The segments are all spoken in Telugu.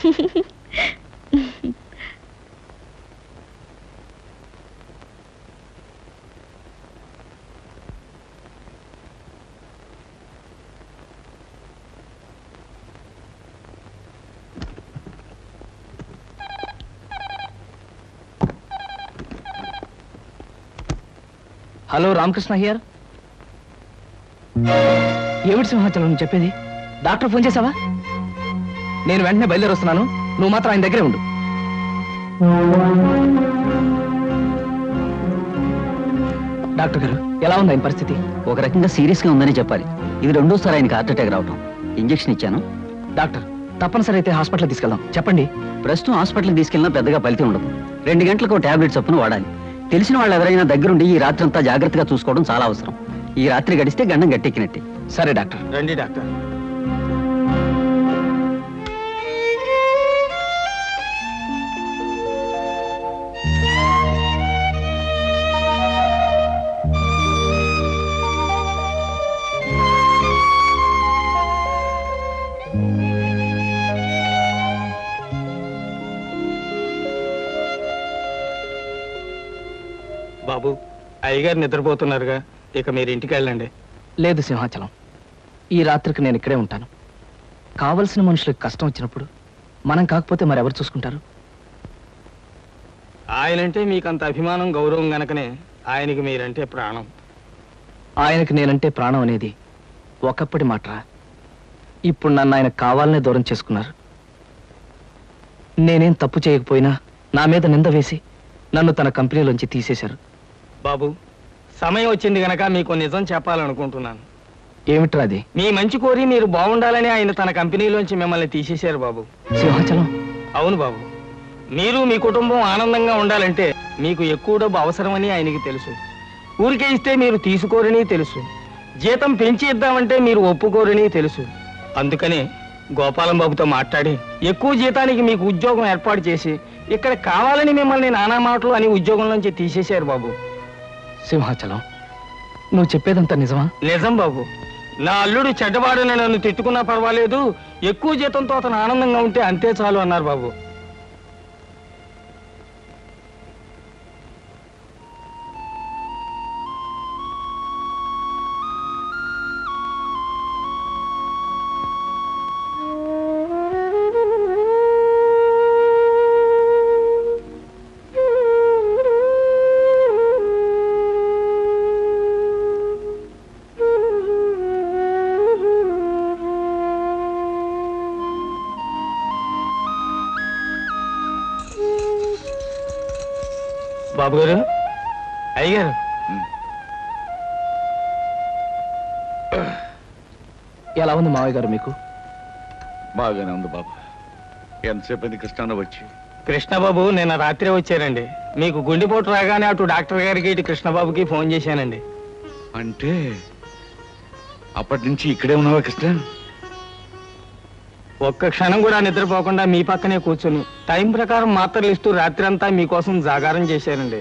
Hello Ramakrishna here. ఏమిటి సింహాచలం నువ్వు చెప్పేది? డాక్టర్ ఫోన్ చేసావా? నేను వెంటనే బయలుదేరి వస్తున్నాను, నువ్వు మాత్రం ఆయన దగ్గరే ఉండు. డాక్టర్ గారు, ఎలా ఉంది ఆయన పరిస్థితి? ఒక రకంగా సీరియస్ గా ఉందని చెప్పాలి. ఇది రెండోసారి ఆయనకి హార్ట్ అటాక్ రావటం. ఇంజెక్షన్ ఇచ్చాను. డాక్టర్, తప్పనిసరి అయితే హాస్పిటల్ తీసుకెళ్దాం. చెప్పండి. ప్రస్తుతం హాస్పిటల్కి తీసుకెళ్ళినా పెద్దగా ఫలితం ఉండదు. 2 గంటలకు టాబ్లెట్ చొప్పున వాడాలి. తెలిసిన వాళ్ళు ఎవరైనా దగ్గరుండి ఈ రాత్రి అంతా జాగ్రత్తగా చూసుకోవడం చాలా అవసరం. ఈ రాత్రి గడిస్తే గండం గట్టెక్కినట్టే. సరే డాక్టర్. రండి డాక్టర్. బాబు, అయ్యగారు నిద్రపోతున్నారుగా, ఇక మీరు ఇంటికి వెళ్ళండి. లేదు సింహాచలం, ఈ రాత్రికి నేను ఇక్కడే ఉంటాను. కావలసిన మనుషులకు కష్టం వచ్చినప్పుడు మనం కాకపోతే మరెవరు చూసుకుంటారు? ఆయనంటే మీకంత అభిమానం, గౌరవం గనకనే ఆయనకి మీరంటే ప్రాణం. ఆయనకి నేనంటే ప్రాణం అనేది ఒకప్పటి మాటరా. ఇప్పుడు నన్ను ఆయన కావాలనే దూరం చేసుకున్నారు. నేనేం తప్పు చేయకపోయినా నా మీద నింద వేసి నన్ను తన కంపెనీలోంచి తీసేశారు. బాబు, సమయం వచ్చింది గనక మీకు నిజం చెప్పాలనుకుంటున్నాను. ఏమిట్రా అది? మీ మంచి కోరి మీరు బాగుండాలని ఆయన తన కంపెనీలోంచి మిమ్మల్ని తీసేశారు బాబు. సింహాచలం. అవును బాబు, మీరు మీ కుటుంబం ఆనందంగా ఉండాలంటే మీకు ఎక్కువ డబ్బు అవసరమని ఆయనకి తెలుసు. ఊరికే ఇస్తే మీరు తీసుకోరని తెలుసు. జీతం పెంచి ఇద్దామంటే మీరు ఒప్పుకోరని తెలుసు. అందుకనే గోపాలం బాబుతో మాట్లాడి ఎక్కువ జీతానికి మీకు ఉద్యోగం ఏర్పాటు చేసి ఇక్కడ కావాలని మిమ్మల్ని నానా మాటలు అని ఉద్యోగంలోంచి తీసేశారు బాబు. సింహాచలం, నువ్వు చెప్పేదంతా నిజమా? నిజం బాబు. నా అల్లుడు చెడ్డవాడని నన్ను తిట్టుకున్నా పర్వాలేదు, ఎక్కువ జీతంతో అతను ఆనందంగా ఉంటే అంతే చాలు అన్నారు బాబు. బాబు గారు, అయ్యగారు, ఎలా ఉంది మావయ్య గారు మీకు? బాగానే ఉంది బాబు. ఎంతసేపు కృష్ణ వచ్చి? కృష్ణబాబు నిన్న రాత్రే వచ్చారండి. మీకు గుండెపోటు రాగానే అటు డాక్టర్ గారికి ఇటు కృష్ణబాబుకి ఫోన్ చేశానండి. అంటే అప్పటి నుంచి ఇక్కడే ఉన్నావా కృష్ణ? ఒక్క క్షణం కూడా నిద్రపోకుండా మీ పక్కనే కూర్చుని టైం ప్రకారం మాత్రలు ఇస్తూ రాత్రి అంతా మీకోసం జాగారం చేశారండి.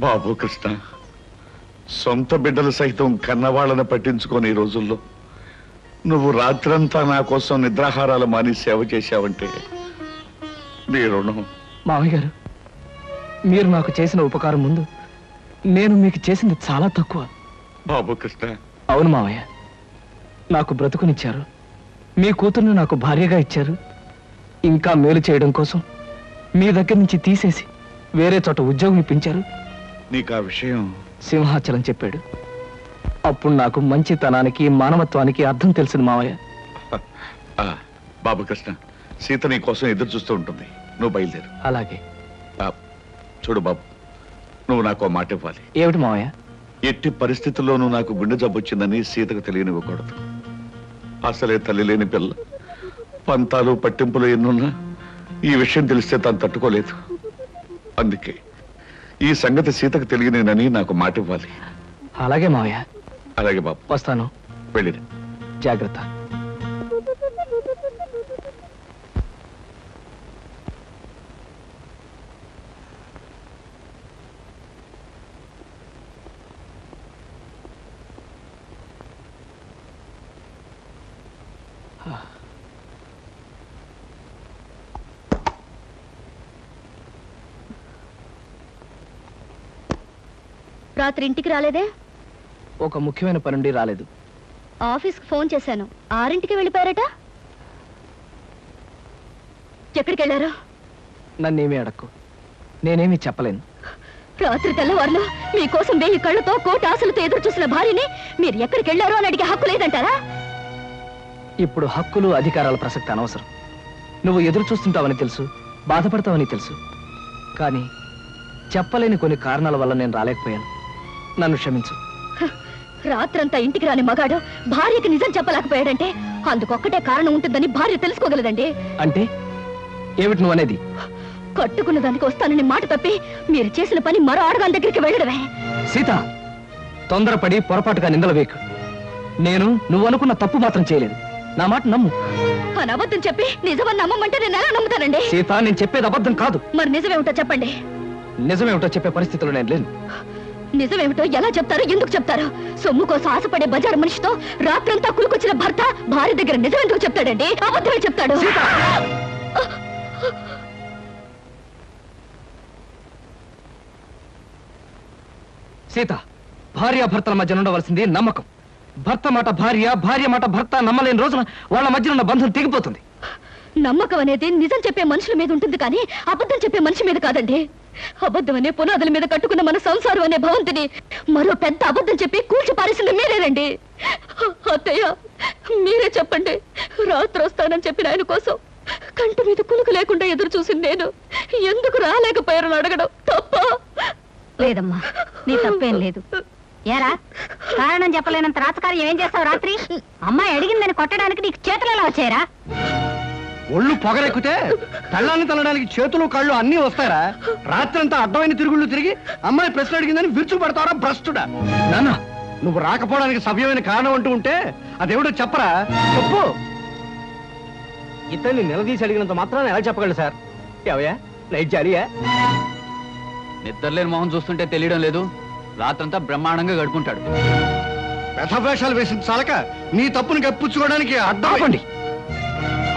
బాబు కృష్ణ, సొంత బిడ్డలు సైతం కన్నవాళ్ళని పట్టించుకొని ఈ రోజుల్లో నువ్వు రాత్రంతా నా కోసం నిద్రాహారాలు మాని సేవ చేశావంటే నీ రుణం. మావయ్య గారు, మీరు నాకు చేసిన ఉపకారం ముందు నేను మీకు చేసింది చాలా తక్కువ. బాబు కృష్ణ. అవును మావయ్య, నాకు బ్రతుకునిచ్చారు, మీ కూతుర్ని నాకు భార్యగా ఇచ్చారు. ఇంకా మేలు చేయడం కోసం మీ దగ్గర నుంచి తీసేసి వేరే చోట ఉద్యోగం ఇప్పించారు. నీకు ఆ విషయం సింహాచలం చెప్పాడు. అప్పుడు నాకు మంచితనానికి మానవత్వానికి అర్థం తెలిసింది మావయ్య. బాబు కృష్ణ, సీత నీ కోసం ఎదురు చూస్తూ ఉంటుంది, నువ్వు బయలుదేరు. అలాగే. చూడు బాబు, నువ్వు నాకు మాట ఇవ్వాలి. ఏమిటి మావయ్య? ఎట్టి పరిస్థితుల్లోనూ నాకు గుండె జబ్బు వచ్చిందని సీతకు తెలియనివ్వకూడదు. అసలే తల్లి లేని పిల్ల, పంతాలు పట్టింపులు ఎన్నున్నా ఈ విషయం తెలిస్తే తను తట్టుకోలేదు. అందుకే ఈ సంగతి సీతకు తెలియనేనని నాకు మాట ఇవ్వాలి. అలాగే మావయ్య. అలాగే బాబు, వస్తాను. వెళ్ళిరా. జాగ్రత్త. రాత్రి ఇంటికి రాలేదే? ఒక ముఖ్యమైన పనుండి రాలేదు. ఆఫీస్కి ఫోన్ చేశాను, 6ంటికి వెళ్ళిపోయారట. ఎక్కడికి వెళ్ళారు? నన్నేమీ అడక్కు, నేనేమీ చెప్పలేను. రాత్రి తెల్లవారులు మీకోసం 1000 కళ్ళతో కోటి ఆశలతో ఎదురు చూసిన భార్యని మీరు ఎక్కడికి వెళ్ళారో అని అడిగే హక్కు లేదంటారా? ఇప్పుడు హక్కులు అధికారాల ప్రసక్తి అనవసరం. నువ్వు ఎదురు చూస్తుంటావని తెలుసు, బాధపడతావని తెలుసు. కానీ చెప్పలేని కొన్ని కారణాల వల్ల నేను రాలేకపోయాను. నన్ను క్షమించు. రాత్రంతా ఇంటికి రాని మగాడు భార్యకి నిజం చెప్పలేకపోయాడంటే అందుకొక్కటే కారణం ఉంటుందని భార్య తెలుసుకోగలదండి. అంటే ఏమిటి నువ్వు అనేది? కట్టుకున్న దానికి వస్తానని మాట తప్పి మీరు చేసిన పని మరో ఆడదాని దగ్గరికి వెళ్ళడమే. సీత, తొందరపడి పొరపాటుగా నిందలు వేకు. నేను నువ్వు అనుకున్న తప్పు మాత్రం చేయలేదు. నా మాట నమ్ము. అని అబద్ధం చెప్పి నిజమని నమ్మమంటే నేను ఎలా నమ్ముతానండి? సీత, నేను చెప్పేది అబద్ధం కాదు. మరి నిజమేమిటో చెప్పండి. నిజమేమిటో చెప్పే పరిస్థితిలో నేను లేను. నిజమేమిటో ఎలా చెప్తారు, ఎందుకు చెప్తారు? సొమ్ము కోసం ఆశపడే బజారు మనిషితో రాత్రంతా కులుకొచ్చిన భర్త భార్య దగ్గర నిజం ఎందుకు చెప్తాడండి? అబద్ధమే చెప్తాడు. సీత, భార్యాభర్తల మధ్య ఉండవలసింది నమ్మకం. భర్త మాట భార్య, భార్య మాట భర్త నమ్మలేని రోజున వాళ్ళ మధ్య ఉన్న బంధం తెగిపోతుంది. నమ్మకం అనేది నిజం చెప్పే మనుషుల మీద ఉంటుంది కానీ అబద్ధం చెప్పే మనిషి మీద కాదండి. అబద్ధం అనే పునాదుల మీద కట్టుకున్న మన సంసారం అనే భవంతిని మరో పెద్ద అబద్ధం చెప్పి కూల్చి పారేసింది మీరేనండి. అత్తయ్య, మీరే చెప్పండి. రాత్రి వస్తానని చెప్పిన ఆయన కోసం కంటి మీద కులుకు లేకుండా ఎదురు చూసింది నేను ఎందుకు రాలేకపోయారని అడగడం తప్ప? లేదమ్మా, నీ తప్పేం లేదు. ఏరా, కారణం చెప్పలేనంత రాతకార్యం ఏం చేస్తావు? రాత్రి అమ్మాయి అడిగిందని కొట్టడానికి నీకు చేతులు ఎలా వచ్చాయరా? ఒళ్ళు పొగరెక్కితే తల్లాన్ని తల్లడానికి చేతులు కళ్ళు అన్నీ వస్తారా? రాత్రంతా అడ్డమైన తిరుగుళ్ళు తిరిగి అమ్మాయి ప్రశ్న అడిగిందని విరుచు పడతారా భ్రష్టుడా? నాన్న, నువ్వు రాకపోవడానికి సవ్యమైన కారణం అంటూ ఉంటే అదేవిడో చెప్పరా? చెప్పు. ఇతన్ని నిలదీసి అడిగినంత మాత్రాన్ని ఎలా చెప్పగలరు సార్? ఎవయా నైట్ జాలియా? నిద్రలేని మొహం చూస్తుంటే తెలియడం లేదు. రాత్రంతా బ్రహ్మాండంగా గడుపుకుంటాడు. వ్యధవేషాలు వేసిన చాలక నీ తప్పును కప్పించుకోవడానికి ఆపండి.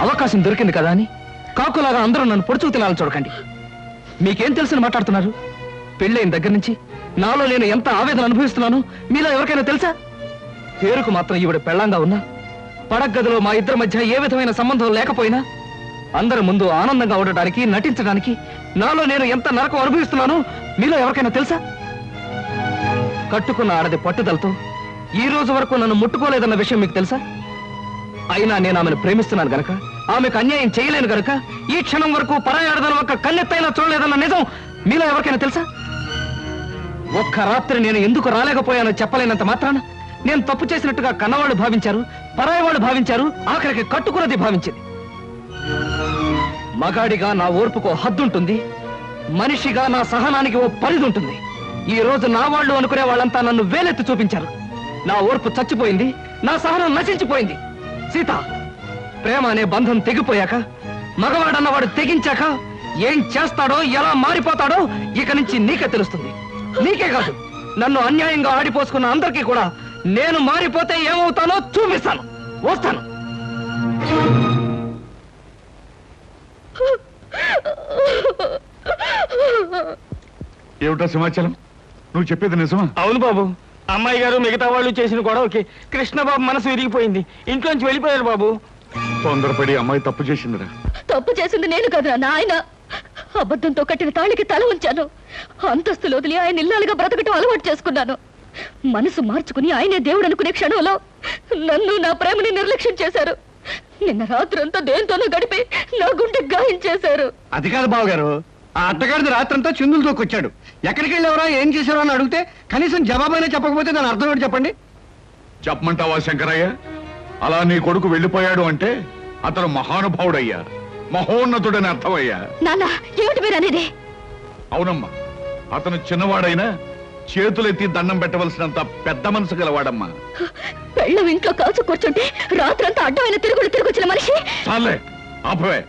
అవకాశం దొరికింది కదా అని కాకులాగా అందరూ నన్ను పొడుచుకు తినాలని చూడకండి. మీకేం తెలిసిన మాట్లాడుతున్నారు? పెళ్ళైన దగ్గర నుంచి నాలో నేను ఎంత ఆవేదన అనుభవిస్తున్నాను మీలో ఎవరికైనా తెలుసా? పేరుకు మాత్రం ఈవిడ పెళ్ళంగా ఉన్నా, పడగదిలో మా ఇద్దరి మధ్య ఏ విధమైన సంబంధం లేకపోయినా అందరి ముందు ఆనందంగా ఉండడానికి, నటించడానికి నాలో నేను ఎంత నరకం అనుభవిస్తున్నానో మీలో ఎవరికైనా తెలుసా? కట్టుకున్న ఆడది పట్టుదలతో ఈ రోజు వరకు నన్ను ముట్టుకోలేదన్న విషయం మీకు తెలుసా? అయినా నేను ఆమెను ప్రేమిస్తున్నాను గనక, ఆమెకు అన్యాయం చేయలేను గనక ఈ క్షణం వరకు పరాయి ఆడదాని ఒక్క కన్నెత్తైనా చూడలేదన్న నిజం మీలో ఎవరికైనా తెలుసా? ఒక్క రాత్రి నేను ఎందుకు రాలేకపోయానో చెప్పలేనంత మాత్రాన నేను తప్పు చేసినట్టుగా కన్నవాళ్ళు భావించారు, పరాయి వాళ్ళు భావించారు, ఆఖరికి కట్టుకున్నది భావించింది. మగాడిగా నా ఓర్పుకో హద్దుంటుంది, మనిషిగా నా సహనానికి ఓ పరిధి ఉంటుంది. ఈ రోజు నా వాళ్ళు అనుకునే వాళ్ళంతా నన్ను వేలెత్తి చూపించారు. నా ఓర్పు చచ్చిపోయింది, నా సహనం నశించిపోయింది. సీత, ప్రేమ అనే బంధం తెగిపోయాక, మగవాడన్నవాడు తెగించాక ఏం చేస్తాడో, ఎలా మారిపోతాడో ఇక నుంచి నీకే తెలుస్తుంది. నీకే కాదు, నన్ను అన్యాయంగా ఆడిపోసుకున్న అందరికీ కూడా నేను మారిపోతే ఏమవుతానో చూపిస్తాను. వస్తాను. ఏమిటా సమాచారం? నువ్వు చెప్పేది నిజమా? అవును బాబు. అమ్మాయి గారు మిగతా వాళ్ళు చేసిన గొడవకి కృష్ణబాబు మనసు విరిగిపోయింది. ఇంట్లోంచి వెళ్ళిపోయారు బాబు. తొందరపడి అమ్మాయి తప్పు చేసిందిరా. తప్పు చేసింది నేను కదా నాయన. అబద్ధంతో కట్టిన తాళికి తల ఉంచాను. అంతస్తులు వదిలి ఆయన ఇల్లాలుగా బ్రతకటం అలవాటు చేసుకున్నాను. మనసు మార్చుకుని ఆయనే దేవుడు అనుకునే క్షణంలో నన్ను, నా ప్రేమని నిర్లక్ష్యం చేశారు. నిన్న రాత్రంతా దేంతోనూ గడిపి నా గుండె గాయం చేశారు. అది కాదు బావగారు, ఆ అత్తగారిది రాత్రంతా చిందులు తోకొచ్చాడు. ఎక్కడికి వెళ్ళేవరా, ఏం చేశారో అని అడిగితే కనీసం జవాబైనా చెప్పకపోతే దాని అర్థం ఏంటి చెప్పండి? చెప్పమంటావా శంకరయ్య? అలా నీ కొడుకు వెళ్ళిపోయాడు అంటే అతను మహానుభావుడయ్యా, మహోన్నతుడని అర్థమయ్యా. నాన్న, ఏమిటి మీరు అనేది? అవునమ్మా, అతను చిన్నవాడైనా చేతులెత్తి దండం పెట్టవలసినంత పెద్ద మనసు గలవాడమ్మా. పెళ్ళం ఇంట్లో కాల్చు కూర్చుంటే రాత్రంతా అడ్డమైన తిరుగులు తిరిగొచ్చిన మనిషి. చాలే, ఆపవే.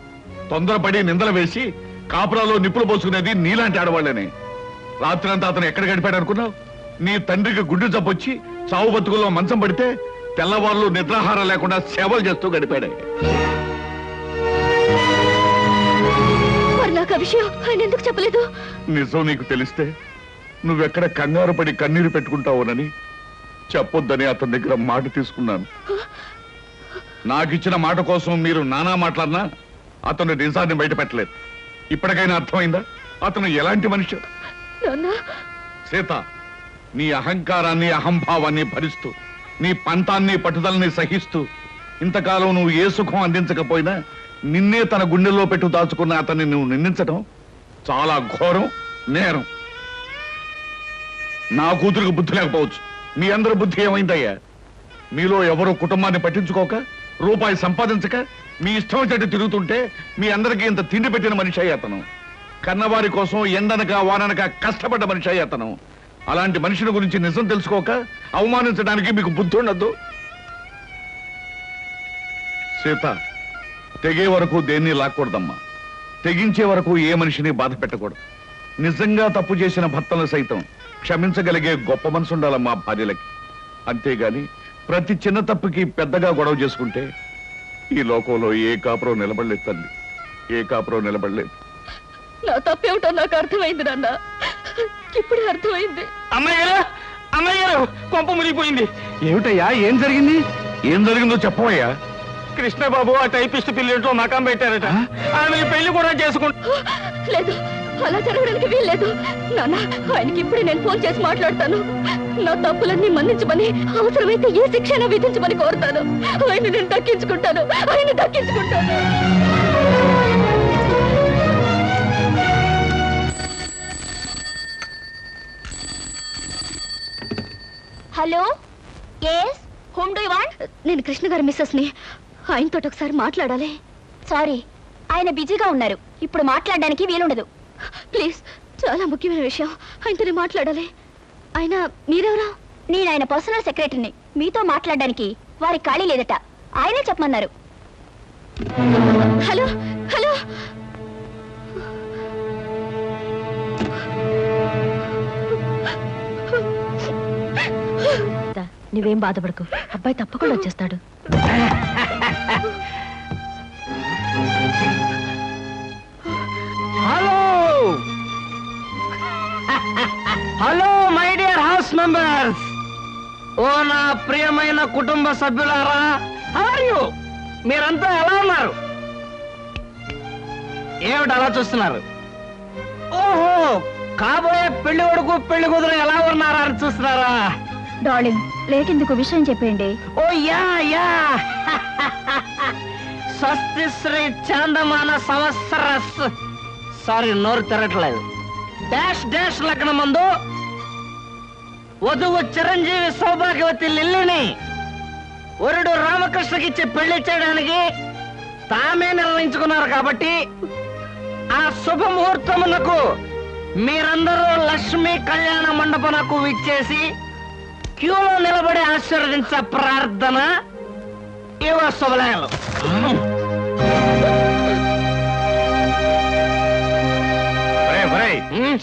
తొందరపడి నిందలు వేసి కాపురాలో నిప్పులు పోసుకునేది నీలాంటి ఆడవాళ్ళని. రాత్రంతా అతను ఎక్కడ గడిపాడు అనుకున్నావు? నీ తండ్రికి గుడ్డు జబ్బొచ్చి చావు బతుకుల్లో మంచం పడితే తెల్లవాళ్ళు నిద్రాహారం లేకుండా సేవలు చేస్తూ గడిపాడు. మరి నాకు ఆ విషయం ఆయన ఎందుకు చెప్పలేదు? నిజం నీకు తెలిస్తే నువ్వెక్కడ కంగారు పడి కన్నీరు పెట్టుకుంటావునని చెప్పొద్దని అతని దగ్గర మాట తీసుకున్నాను. నాకిచ్చిన మాట కోసం మీరు నానా మాట్లాడినా అతను నిజాన్ని బయట పెట్టలేదు. ఇప్పటికైనా అర్థమైందా అతను ఎలాంటి మనిషి? సీత, నీ అహంకారాన్ని అహంభావాన్ని భరిస్తూ నీ పంతాన్ని పట్టుదలని సహిస్తూ ఇంతకాలం నువ్వు ఏ సుఖం అందించకపోయినా నిన్నే తన గుండెల్లో పెట్టు దాచుకున్న అతన్ని నువ్వు నిందించడం చాలా ఘోరం, నేరం. నా కూతురికి బుద్ధి లేకపోవచ్చు, మీ అందరి బుద్ధి ఏమైందయ్యా? మీలో ఎవరో కుటుంబాన్ని పట్టించుకోక రూపాయి సంపాదించక మీ ఇష్టం వచ్చేట్టు తిరుగుతుంటే మీ అందరికీ ఇంత తిండి పెట్టిన మనిషి అయ్యి అతను. కన్నవారి కోసం ఎండనక వాననక కష్టపడ్డ మనిషి అయ్యి అతను. అలాంటి మనిషిని గురించి నిజం తెలుసుకోక అవమానించడానికి మీకు బుద్ధి ఉండద్దు. సీత, తెగే వరకు దేన్ని లాక్కూడదమ్మా. తెగించే వరకు ఏ మనిషిని బాధ పెట్టకూడదు. నిజంగా తప్పు చేసిన భర్తలు సైతం క్షమించగలిగే గొప్ప మనసు ఉండాలమ్మా భార్యలకి. అంతేగాని ప్రతి చిన్న తప్పుకి పెద్దగా గొడవ చేసుకుంటే ఈ లోకంలో ఏ కాపురం నిలబడలేదు తల్లి, ఏ కాపురం నిలబడలేదు. నా తప్పేమిటో నాకు అర్థమైంది నాన్న, ఇప్పుడే అర్థమైంది. అమ్మాయి గారు కొంప మునిగిపోయింది. ఏమిటయ్యా, ఏం జరిగింది? ఏం జరిగిందో చెప్పవయ్యా. కృష్ణబాబు ఆ టైపిస్ట్ పిల్లలతో మకాం పెట్టారట. ఆమె పెళ్లి కూడా చేసుకుంటా. లేదు, అలా జరగడానికి వీల్లేదు నాన్న. ఆయనకి ఇప్పుడే నేను ఫోన్ చేసి మాట్లాడతాను. నా తప్పులన్నీ మన్నించమని, అవసరమైతే ఏ శిక్షణ విధించమని కోరుతాను. ఆయన నేను దక్కించుకుంటాను, ఆయన దక్కించుకుంటాను. Hello, yes, whom do you want? నేను కృష్ణ గారి మిస్సెస్ ని. ఆయనతో ఒకసారి మాట్లాడాలి. సారీ, ఆయన బిజీగా ఉన్నారు, ఇప్పుడు మాట్లాడడానికి వీలుండదు. ప్లీజ్, చాలా ముఖ్యమైన విషయం, ఆయనతో మాట్లాడాలి. ఆయన మీరెవరా? నేను ఆయన పర్సనల్ సెక్రటరీని. మీతో మాట్లాడడానికి వారి ఖాళీ లేదట, ఆయనే చెప్పమన్నారు. హలో హలో, నువ్వేం బాధపడకు, అబ్బాయి తప్పకుండా వచ్చేస్తాడు. Hello hello my dear house members, ఓ నా ప్రియమైన కుటుంబ సభ్యులారా, హౌ ఆర్ యు? మీరంతా ఎలా ఉన్నారు? ఏమిటి అలా చూస్తున్నారు? ఓహో, కాబోయే పెళ్లి కొడుకు పెళ్లి కూతురు ఎలా ఉన్నారా అని చూస్తున్నారా? డార్లింగ్, లేట్ ఎందుకు, విషయం చెప్పండి. ఓ యా యా స్వస్తి శ్రీ చాందమాన సంవత్సరస్, సారీ నోరు తిరగట్లేదు, డాష్ డాష్ లగ్నం మందు వధువు చిరంజీవి సౌభాగ్యవతి లిల్లిని వరుడు రామకృష్ణకి ఇచ్చి పెళ్లి చేయడానికి తామే నిర్ణయించుకున్నారు. కాబట్టి ఆ శుభముహూర్తమునకు మీరందరూ లక్ష్మీ కళ్యాణ మండపనకు విచ్చేసి క్యూలో నిలబడి ఆశీర్వదించ ప్రార్థన. ఇవో శుభలేఖలు.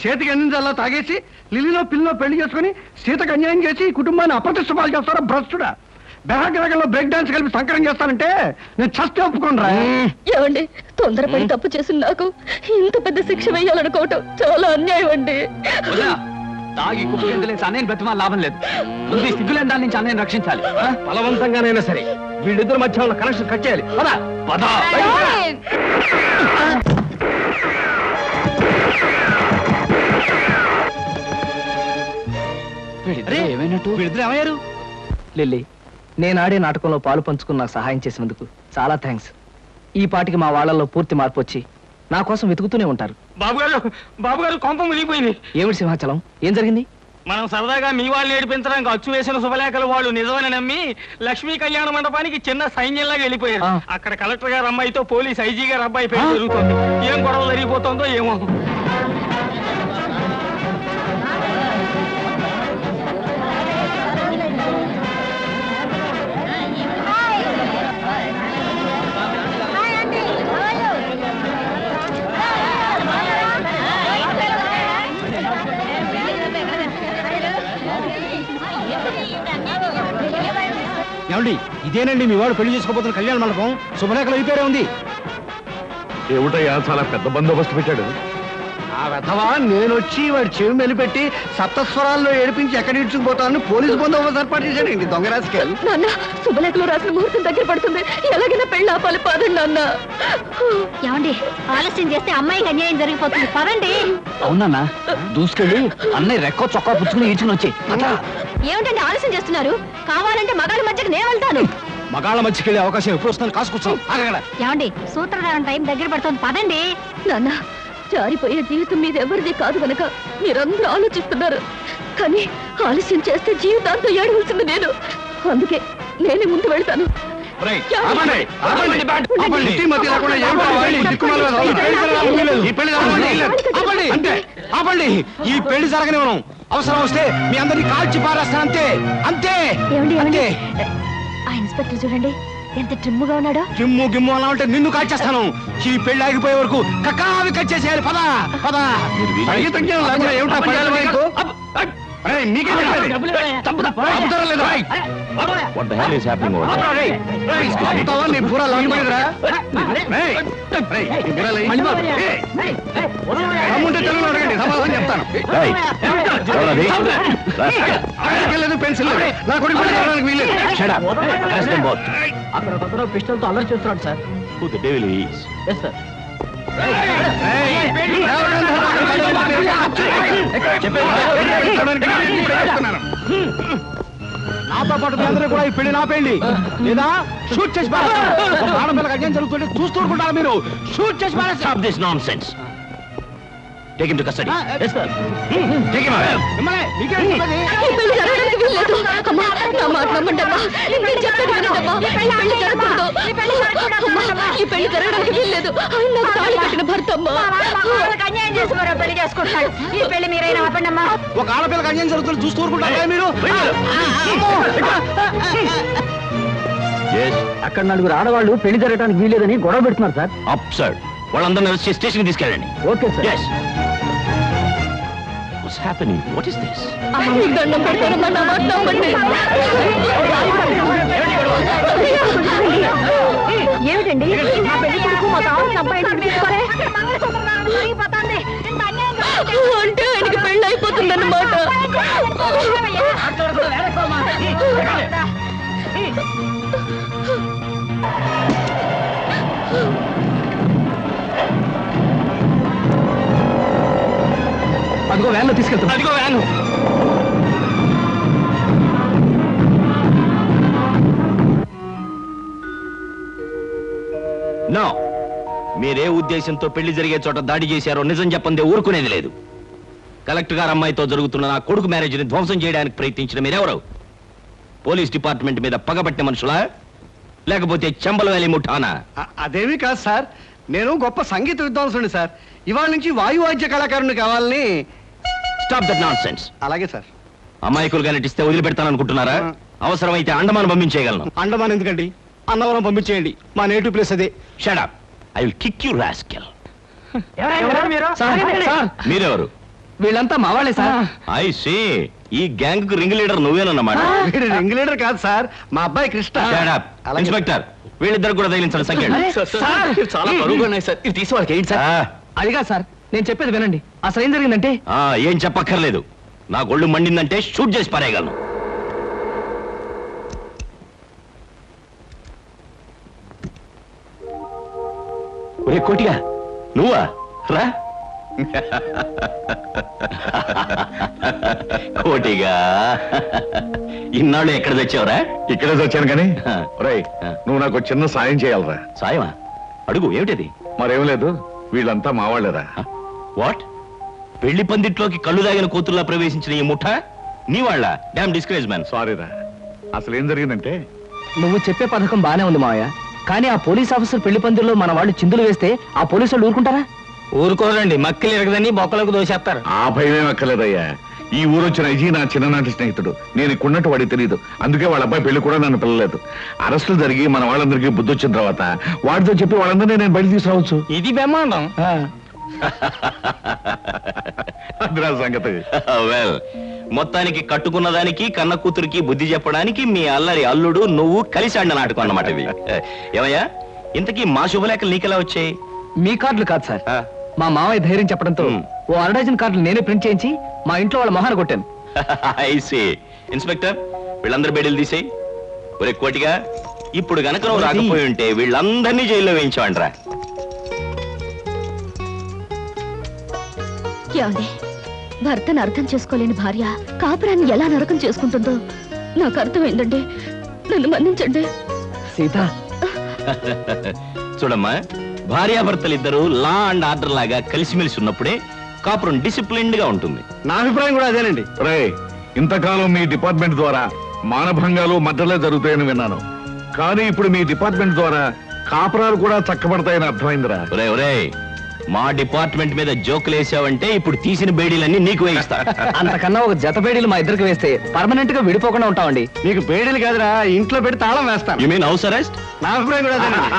చేతికి అందించాలా తాగేసి లిల్లిలో పిల్లలో పెళ్లి చేసుకుని సీతకు అన్యాయం చేసి ఈ కుటుంబాన్ని అప్రతిష్ట పాలు చేస్తారా భ్రష్టుడా? బెహగ్రగంలో బ్రేక్ డాన్స్ కలిపి సంకరం చేస్తానంటే నేను చస్తే ఒప్పుకోనరా. ఏమండి, తొందరపడి తప్పు చేసిన నాకు ఇంత పెద్ద శిక్ష వేయాలనుకోవటం చాలా అన్యాయం అండి. తాగి కుప్పలేని అన్నయ్యని బ్రతిమా లాభం లేదు. ముందు సిగ్గులేని దాని నుంచి అన్నయ్యని రక్షించాలి. బలవంతంగానైనా సరే వీళ్ళిద్దరి మధ్య ఉన్న కనెక్షన్ కట్ చేయాలి. పద పద. వీళ్ళిద్దరు ఏమయ్యారు? లిల్లీ, నేను ఆడే నాటకంలో పాలు పంచుకుని నాకు సహాయం చేసినందుకు చాలా థ్యాంక్స్. ఈ పాటికి మా వాళ్ళల్లో పూర్తి మార్పు వచ్చి నా కోసం వెతుకుతూనే ఉంటారు. బాబుగారు కొంప మునిగిపోయింది. ఏమిటి సింహాచలం, ఏం జరిగింది? మనం సరదాగా మీ వాళ్ళు ఏడిపించడానికి అచ్చు వేసిన శుభలేఖలు వాళ్ళు నిజమని నమ్మి లక్ష్మీ కళ్యాణ మండపానికి చిన్న సైన్యంలాగా వెళ్ళిపోయారు. అక్కడ కలెక్టర్ గారు అమ్మాయితో పోలీస్ ఐజీ గారు అబ్బాయి పేరు జరుగుతుంది. ఏం గొడవ జరిగిపోతుందో ఏమో. ఏమండి, ఇదేనండి మీ వాడు పెళ్లి చేసుకోబోతున్న కళ్యాణ మండపం. శుభలేఖలు ఈ పేరే ఉంది. ఏమిటయ్యా, చాలా పెద్ద బందోబస్తు పెట్టాడు. ఆ రథవా నేనొచ్చి వాడి చెవి మెలిపెట్టి సప్తస్వరాల్లో ఏడిపించి ఎక్కడ ఇడ్చుకుపోతానని పోలీసు బందోబస్తు ఏర్పాటు చేశాడండి దొంగ రాజకీయాలు. నాన్న శుభలేఖలో రాసిన ముహూర్తం దగ్గర పడుతుంది, ఎలాగైనా పెళ్ళి ఆపాలి, పదండి నాన్న. ఏమండి ఆలస్యం చేస్తే అమ్మాయికి అన్యాయం జరిగిపోతుంది, పదండి. అవునన్నా, దూసుకెళ్ళి అన్నయ్య రెక్కో చొక్కా పుచ్చుకుని ఈడ్చుకుని వచ్చి. ఏమిటండి ఆలస్యం చేస్తున్నారు? కావాలంటే మగాళ్ళ మధ్యకి నేను వెళ్తాను. మగాళ్ళ మధ్యకి వెళ్ళే అవకాశం ఎప్పుడు వస్తుందని కాసుకొచ్చాం. ఏమండి సూత్రధారణ టైం దగ్గర పడుతుంది, పదండి. నాన్న జారిపోయే జీవితం మీద ఎవరిది కాదు కనుక మీరందరూ ఆలోచిస్తున్నారు, కానీ ఆలస్యం చేస్తే జీవితాంతం ఏడవలసింది నేను. అందుకే నేనే ముందు వెళ్తాను. ఆపండి, ఈ పెళ్లి జరగనివ్వను. అవసరం వస్తే మీ అందరినీ కాల్చి పారేస్తాను, అంతే అంతే. ఏమండి ఆ ఇన్స్పెక్టర్ చూడండి ఎంత ట్రిమ్ముగా ఉన్నాడో. గిమ్ము గిమ్ము అలా ఉంటే నిన్ను కాల్చేస్తాను. ఈ పెళ్లి ఆగిపోయే వరకు కక్కావి కచ్చేసేయాలి. పద పద. పెన్సిల్ నా కొడుకు వీలేదు. అక్కడ పిస్టల్తో అల్లరి చేస్తున్నాడు సార్. నాతో పాటు మీ అందరూ కూడా ఈ పెళ్లి నాపేయండి, లేదా షూట్ చేసి ఆడపిల్లకి అన్యాయం జరుగుతుంటే చూస్తూ ఊరుకుంటారా మీరు? షూట్ చేసి Stop this nonsense. Take him to custody. Yes, sir. Take him away. ఈ పెళ్లి జరగడానికి వీల్లేదు. అమ్మా నా మాట నమ్మండి అమ్మా, నేను చెప్పేది వినండి అమ్మా. ఈ పెళ్లి జరగకూడదు. అమ్మా, ఈ పెళ్లి జరగడానికి వీల్లేదు. ఆయన నాకు తాళి కట్టిన భర్త అమ్మా. అన్యాయం చేసి మరో పెళ్లి చేసుకుంటాడు. ఈ పెళ్లి మీరైనా ఆపండి అమ్మా. ఒక ఆడపిల్లకి అన్యాయం జరుగుతుంది చూస్తూ ఊరుకుంటారా మీరు? Yes. అక్కడ నలుగురు ఆడవాళ్ళు పెళ్లి జరగడానికి వీలేదని గొడవ పెడుతున్నారు సార్. Absurd. వాళ్ళందరినీ అరెస్ట్ చేసి స్టేషన్కి తీసుకెళ్ళండి. Okay sir. Yes. What's happening? What is this? మీకు దండం పెడతానమ్మా, నా మాట నమ్మండి. ఏమిటండి మా పెళ్లి కొడుకు మా కావాల్సిన అబ్బాయి తీసుకోరే అంటే ఆయనకి పెళ్ళి అయిపోతుందన్నమాట. అదిగో వ్యాన్లో తీసుకెళ్తాం. అదిగో వ్యాను. No. మీరే ఉద్దేశంతో పెళ్లి జరిగే చోట దాడి చేశారో నిజం చెప్పందే ఊరుకునేది లేదు. కలెక్టర్ గారు అమ్మాయితో జరుగుతున్న నా కొడుకు మ్యారేజ్ని ధ్వంసం చేయడానికి ప్రయత్నించిన మీరెవరు? పోలీస్ డిపార్ట్మెంట్ మీద పగబట్టిన మనుషులా, లేకపోతే చంబల వ్యాలీ ముఠానా? అదేమీ కాదు సార్, నేను గొప్ప సంగీత విద్వాంసుని సార్. ఇవాళ నుంచి వాయువాద్య కళాకారుని కావాలని. Stop that nonsense. అలాగే సార్. అమాయకులుగా నటిస్తే వదిలిపెడతాననుకుంటున్నారా? అవసరమైతే అండమాన్ పంపించేయగలను. అండమాన్ ఎందుకండి, అన్నవరం పంపించేయండి, మా నేటివ్ ప్లేస్ అదే. Shut up. I will kick you, rascal. Sir, మీరెవరు? వీళ్ళంతా మా వాళ్ళే సార్. I see. ఈ గ్యాంగ్ కు రింగ్ లీడర్ నువ్వేనన్నమాట. వీడు రింగ్ లీడర్ కాదు సార్, మా అబ్బాయి కృష్ణ. Shut up. అలాగే. ఇన్స్పెక్టర్, వీళ్ళిద్దరు కూడా తగిలించండి సంఖ్య. చాలా బరువుగా ఉన్నాయి సార్, ఇది తీసి వాళ్ళకి ఏంటి సార్? అదిగా సార్, నేను చెప్పేది వినండి. అసలు ఏం జరిగిందంటే ఏం చెప్పక్కర్లేదు. నా గొళ్ళు మండిందంటే షూట్ చేసి పారేయగలను. ఒరే కోటిగా, నువ్వా? రా. కోటిగా, ఇన్నాళ్ళు ఎక్కడ తెచ్చావురా? ఇక్కడే వచ్చాను కానీ రేయ్, నువ్వు నాకు చిన్న సాయం చేయాలరా. సాయమా? అడుగు, ఏమిటది? మరేం లేదు, వీళ్ళంతా మావాళ్ళేరా. వాట్? పెళ్లి పందిట్లోకి కళ్ళు దాగిన కూతుర్లా ప్రవేశించిన ఈ ముఠ నీ వాళ్ళ? Damn discourage man. సారీరా, అసలు ఏం జరిగిందంటే నువ్వు చెప్పే పథకం బానే ఉంది మావయ్య, కానీ ఆ పోలీస్ ఆఫీసర్ పెళ్లి పందిరిలో మన వాళ్ళు చిందులు వేస్తే ఆ పోలీసు వాళ్ళు ఊరుకుంటారా? ఊరుకోరండి, మక్కలు ఎరగదని బొక్కలకు దోసేస్తారు. ఆ భయమేం అక్కర్లేదయ్యా. ఈ ఊరొచ్చిన అజీ నా చిన్ననాటి స్నేహితుడు, నేను ఇక్కడున్నట్టు వాడికి తెలియదు. అందుకే వాళ్ళ అబ్బాయి పెళ్లి కూడా నన్ను పిల్లలేదు. అరెస్టులు జరిగి మన వాళ్ళందరికీ బుద్ధి వచ్చిన తర్వాత వాడితో చెప్పి వాళ్ళందరినీ నేను బయట తీసుకురావచ్చు. ఇది బ్రహ్మాండం. అదిరా సంగతి. వెల్, మొత్తానికి కట్టుకున్న దానికి కన్న కూతురికి బుద్ధి చెప్పడానికి మీ అల్లరి అల్లుడు నువ్వు కలిసి ఆడిన నాటకం అన్నమాట ఇది. ఏమయ్యా, ఇంతకీ మా శుభలేఖలు నీకెలా వచ్చాయి? మీ కార్డులు కాదు సార్, మా మామయ్య ధైర్యం చెప్పడంతో ఓ అరడజన్ కార్డులు నేనే ప్రింట్ చేయించి మా ఇంట్లో వాళ్ళ మొహాన్ని కొట్టాను. ఐసీ. ఇన్స్పెక్టర్, వీళ్ళందరూ బెడీలు తీసేయి. ఒరే కోటిగా, ఇప్పుడు గనక నువ్వు రాకపోయి ఉంటే వీళ్ళందరినీ జైల్లో వేయించావంట్రా. ఏమండి, భర్తను అర్థం చేసుకోలేని భార్య కాపురాన్ని ఎలా నరకం చేసుకుంటుందో నాకు అర్థమైందండి. నన్ను మన్నించండి. సీత, చూడమ్మా, భార్యాభర్తలిద్దరూ లా అండ్ ఆర్డర్ లాగా కలిసిమెలిసి ఉన్నప్పుడే కాపురం డిసిప్లిన్డ్ గా ఉంటుంది. నా అభిప్రాయం కూడా అదేనండి. రే, ఇంతకాలం మీ డిపార్ట్మెంట్ ద్వారా మానభంగాలు మద్దలే జరుగుతాయని విన్నాను, కానీ ఇప్పుడు మీ డిపార్ట్మెంట్ ద్వారా కాపురాలు కూడా చక్కబడతాయని అర్థమైందిరా. ఒరే ఒరే, మా డిపార్ట్మెంట్ మీద జోకులు వేసావంటే ఇప్పుడు తీసిన బేడీలన్నీ నీకు వేయిస్తా. అంతకన్నా ఒక జత బేడీలు మా ఇద్దరికి వేస్తే పర్మనెంట్ గా విడిపోకుండా ఉంటామండి. నీకు బేడీలు కాదురా, ఇంట్లో పెట్టి తాళం వేస్తాను. You mean house arrest? నా అభిప్రాయం కూడా అదేనండి.